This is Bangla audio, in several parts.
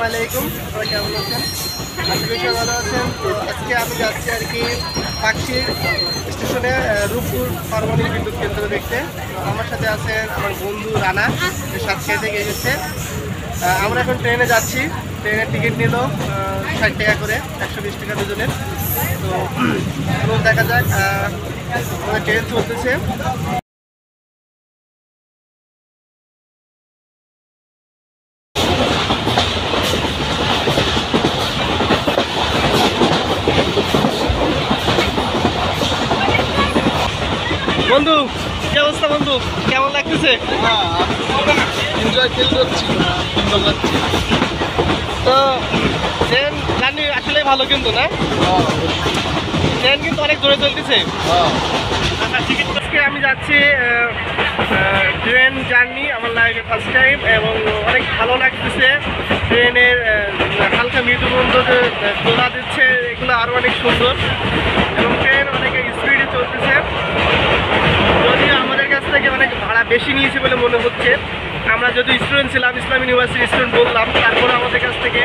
আসসালামু আলাইকুম, আপনারা কেমন আছেন? আশা করি ভালো আছেন। তো আজকে আমি যাচ্ছি আর কি পাকশির স্টেশনে রূপপুর পারমাণবিক বিদ্যুৎ কেন্দ্র দেখতে। আমার সাথে আছেন আমার বন্ধু রানা, সাতক্ষীরা থেকে এসেছে। আমরা এখন ট্রেনে যাচ্ছি। ট্রেনের টিকিট নিল 60 টাকা করে, 120 টাকা দুজনের। তো দেখা যাক, আমাদের ট্রেন চলতেছে। বন্ধু, কি অবস্থা বন্ধু? কেমন লাগতেছে? এনজয় ফিল করছি, সুন্দর লাগছে। তো ট্রেন জার্নি আসলেই ভালো কিন্তু না? ট্রেন কিন্তু অনেক জোরে চলতেছে। আজকে আমি যাচ্ছি ট্রেন জার্নি আমার লাইফে ফার্স্ট টাইম, এবং অনেক ভালো লাগতেছে। ট্রেনের হালকা মৃদুবন্ধ যে দোলা দিচ্ছে, এগুলো আরও অনেক সুন্দর, এবং ট্রেন অনেক স্পিডে চলতেছে। যদিও আমাদের কাছ থেকে অনেক ভাড়া বেশি নিয়েছে বলে মনে হচ্ছে। আমরা যদি স্টুডেন্ট ছিলাম, ইসলাম ইউনিভার্সিটির স্টুডেন্ট বললাম, তারপরে আমাদের কাছ থেকে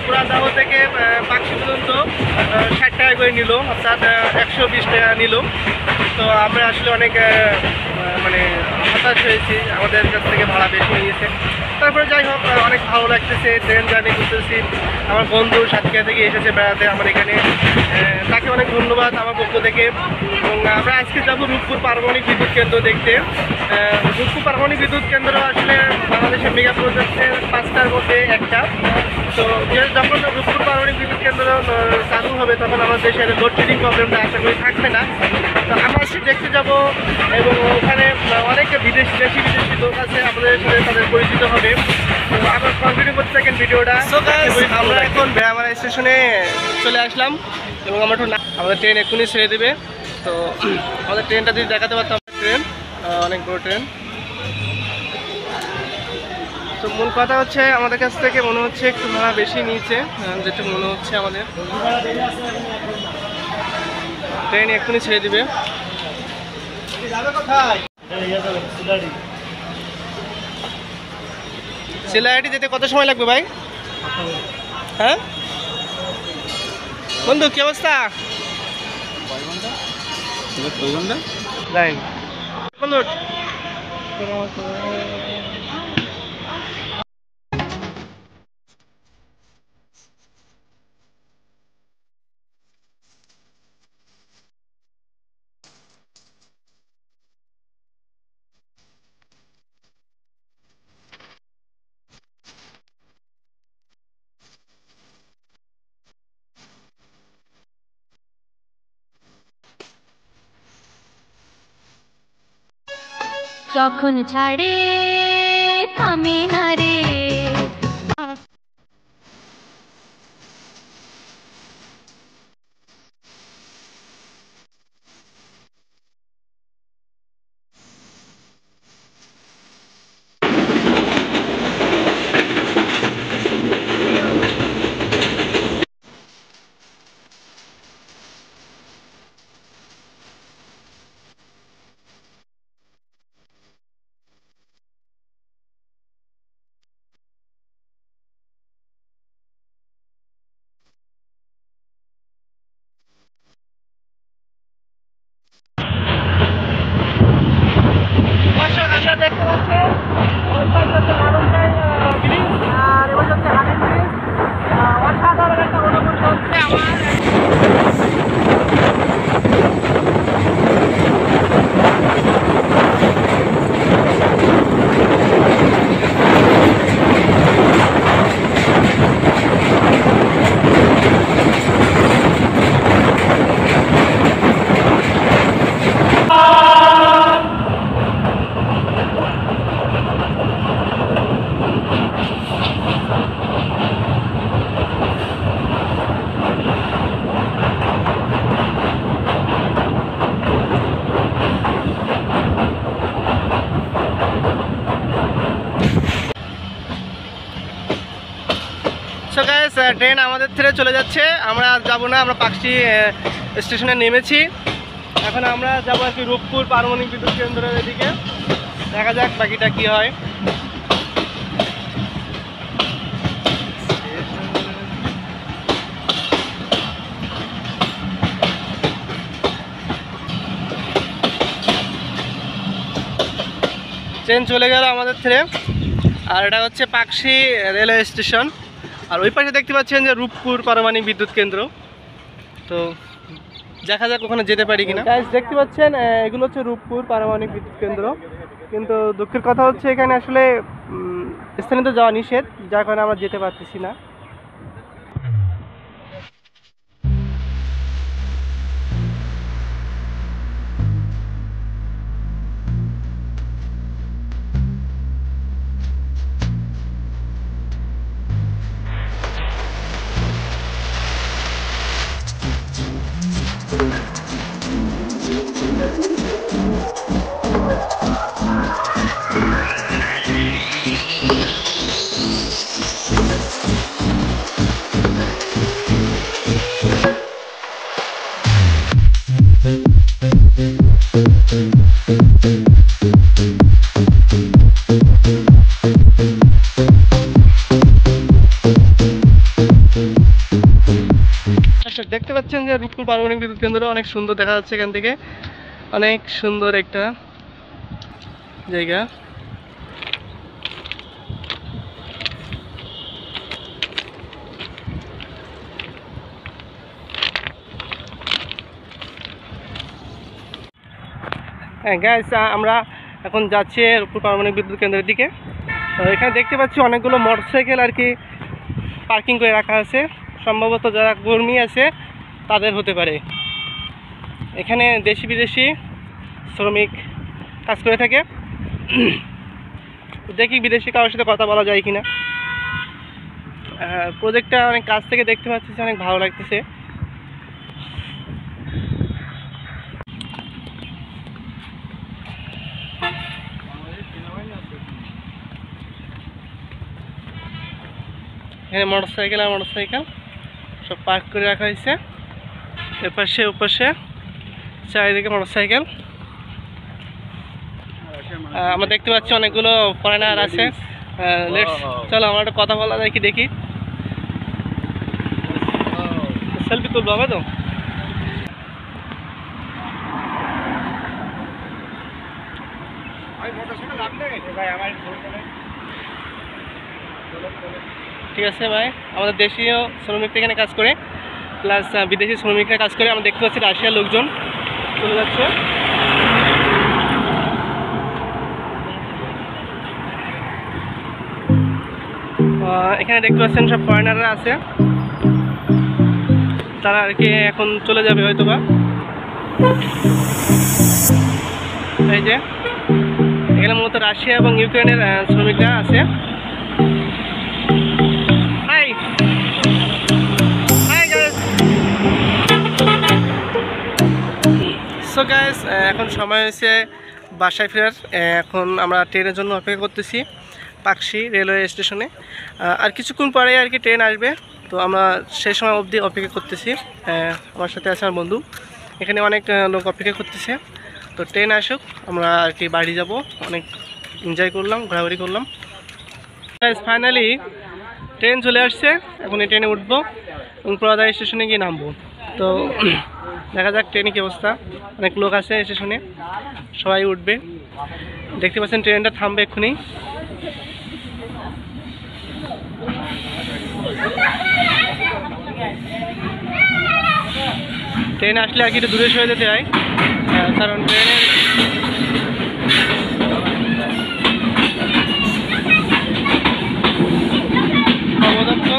পুরাদাহ থেকে পাকশি পর্যন্ত 60 টাকা করে নিল, অর্থাৎ 120 টাকা নিল। তো আমরা আসলে অনেক মানে হতাশ হয়েছি, আমাদের কাছ থেকে ভাড়া বেশি নিয়েছে। তারপরে যাই হোক, অনেক ভালো লাগতেছে, ট্রেন জার্নি করতেছি। আমার বন্ধু সাতক্ষীরা থেকে এসেছে বেড়াতে আমার এখানে, তাকে অনেক ধন্যবাদ আমার পক্ষ থেকে। এবং আমরা আজকে যাব রূপপুর পারমাণবিক বিদ্যুৎ কেন্দ্র দেখতে। রূপপুর পারমাণবিক বিদ্যুৎ কেন্দ্র আসলে বাংলাদেশের মেগা প্রজেক্টের 5টার মধ্যে একটা। তো যখন রূপপুর পারমাণবিক বিদ্যুৎ কেন্দ্র চালু হবে, তখন আমাদের দেশের লোডশেডিং প্রবলেমটা আশা করি থাকবে না। তো আমরা এসে দেখতে যাব, এবং ওখানে অনেক দেশি বিদেশি লোক আছে, আমাদের সাথে তাদের পরিচিত হবে। তো আবার কন্টিনিউ করতে থাকেন ভিডিওটা। আমরা এখন বেড়ামারা স্টেশনে চলে আসলাম, এবং আমরা একটু আমাদের ট্রেন এক্ষুনি ছেড়ে দেবে। তো আমাদের ট্রেনটা যদি দেখাতে পারতাম, ট্রেন অনেক বড় ট্রেন। তো মূল কথা হচ্ছে, আমাদের কাছ থেকে মনে হচ্ছে একটু ভাড়া বেশি নিয়েছে, যেটা মনে হচ্ছে। আমাদের ট্রেন এক্ষুনি ছেড়ে দিবে। সিলাহাটি যেতে কত সময় লাগবে ভাই? হ্যাঁ বন্ধু, কি অবস্থা? বন্ধু যখন ছাড়ে থামে না রে। আমরা দেখতে পাচ্ছি ওই পাশে হচ্ছে লালনটাই ব্রিজ, আর এবার হচ্ছে হাবিব ব্রিজ। অসাধারণ একটা অনুভূতি হচ্ছে আমার। সো গাইস, ট্রেন আমাদের ছেড়ে চলে যাচ্ছে। আমরা যাব না, আমরা পাকশি স্টেশনে নেমেছি। এখন আমরা যাবো আর কি রূপপুর পারমাণবিক বিদ্যুৎ কেন্দ্রের এদিকে। দেখা যাক বাকিটা কি হয়। ট্রেন চলে গেল আমাদের থেকে। আর এটা হচ্ছে পাকশি রেলওয়ে স্টেশন। আর ওই পাশে দেখতে পাচ্ছেন যে রূপপুর পারমাণবিক বিদ্যুৎ কেন্দ্র। তো দেখা যাক ওখানে যেতে পারি কিনা। দেখতে পাচ্ছেন এগুলো হচ্ছে রূপপুর পারমাণবিক বিদ্যুৎ কেন্দ্র। কিন্তু দুঃখের কথা হচ্ছে এখানে আসলে স্থানীয় যাওয়া নিষেধ, যার কারণে আমরা যেতে পারতেছি না। আচ্ছা, দেখতে পাচ্ছেন যে রূপপুর পারমাণবিক বিদ্যুৎ কেন্দ্র অনেক সুন্দর দেখা যাচ্ছে এখান থেকে। অনেক সুন্দর একটা জায়গা। হ্যাঁ গাইস, আমরা এখন যাচ্ছি রূপপুর পারমাণবিক বিদ্যুৎ কেন্দ্রের দিকে। তো এখানে দেখতে পাচ্ছি অনেকগুলো মোটরসাইকেল আর কি পার্কিং করে রাখা আছে। সম্ভবত যারা কর্মী আছে তাদের হতে পারে। এখানে দেশি বিদেশি শ্রমিক কাজ করে থাকে। দেখি বিদেশি কারোর সাথে কথা বলা যায় কিনা। প্রজেক্টটা অনেক কাছ থেকে দেখতে পাচ্ছি, অনেক ভালো লাগতেছে। এখানে মোটরসাইকেল আর মোটরসাইকেল সব পার্ক করে রাখা হয়েছে। এপাশে ওপাশে চারিদিকে মোটরসাইকেল। আমরা দেখতে পাচ্ছি অনেকগুলো ফরেনার আছে। চলো আমার একটা কথা বলা যায় কি দেখি। সেলফি তুলবো হবে তো? ঠিক আছে ভাই, আমাদের দেশীয় শ্রমিক এখানে কাজ করে, প্লাস বিদেশি শ্রমিকরা কাজ করে। আমরা দেখতে পাচ্ছি রাশিয়ার লোকজন চলে যাচ্ছে। এখানে দেখতে পাচ্ছেন সব ফরেনাররা আছে, তারা আর কি এখন চলে যাবে হয়তো বা। এই যে এখানে মূলত রাশিয়া এবং ইউক্রেনের শ্রমিকরা আছে। High hi guys. So guys, এখন সময় হয়েছে বাসায় ফেরার। এখন আমরা ট্রেনের জন্য অপেক্ষা করতেছি পাকশি রেলওয়ে স্টেশনে। আর কিছুক্ষণ পরে আর কি ট্রেন আসবে। তো আমরা সেই সময় অবধি অপেক্ষা করতেছি। আমার সাথে আছে আমার বন্ধু, এখানে অনেক লোক অপেক্ষা করতেছে। তো ট্রেন আসুক, আমরা আর কি বাড়ি যাব। অনেক এনজয় করলাম, ঘোরাঘুরি করলাম। ফাইনালি ট্রেন চলে আসছে। এখন এই ট্রেনে উঠবো এবং প্রদায় স্টেশনে গিয়ে নামবো। তো দেখা যাক ট্রেনে কী অবস্থা। অনেক লোক আছে স্টেশনে, সবাই উঠবে। দেখতে পাচ্ছেন ট্রেনটা থামবে এক্ষুনি। ট্রেন আসলে আর কি একটু দূরে সরে যেতে হয়, কারণ ট্রেনের অবদত্ত।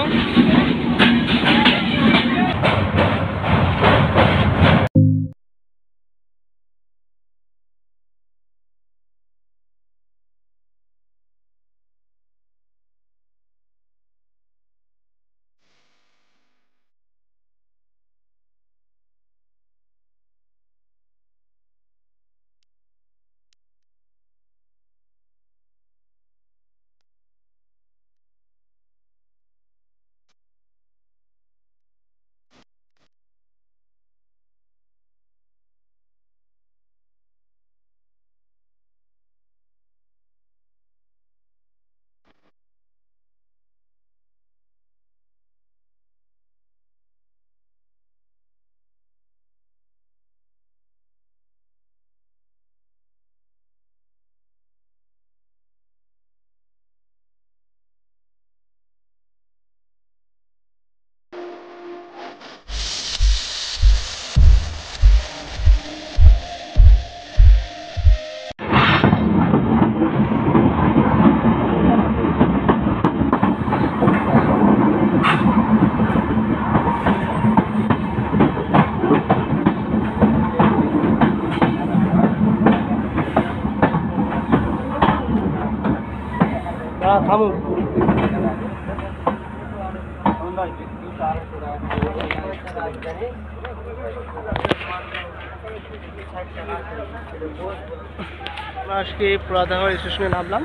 আমরা আজকে পোড়াদাহর স্টেশনে নামলাম।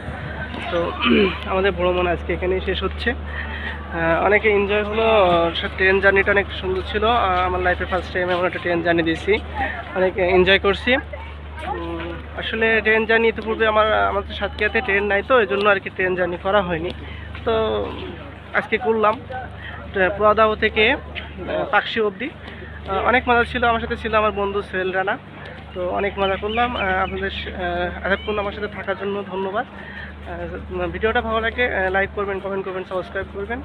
তো আমাদের ভ্রমণ আজকে এখানেই শেষ হচ্ছে। অনেকে এনজয় হলো, ট্রেন জার্নিটা অনেক সুন্দর ছিল। আমার লাইফে ফার্স্ট টাইম এমন একটা ট্রেন জার্নি দিয়েছি, অনেক এনজয় করছি। আসলে ট্রেন জার্নি ইতিপূর্বে আমাদের সাতক্ষীরাতে ট্রেন নাই, তো এই জন্য আর কি ট্রেন জার্নি করা হয়নি। তো আজকে করলাম পোড়াদাহ থেকে পাকশি অবধি। অনেক মজা ছিল, আমার সাথে ছিল আমার বন্ধু সোহেল রানা। তো অনেক মজা করলাম। আপনাদের এতক্ষণ আমার সাথে থাকার জন্য ধন্যবাদ। ভিডিওটা ভালো লাগে লাইক করবেন, কমেন্ট করবেন, সাবস্ক্রাইব করবেন।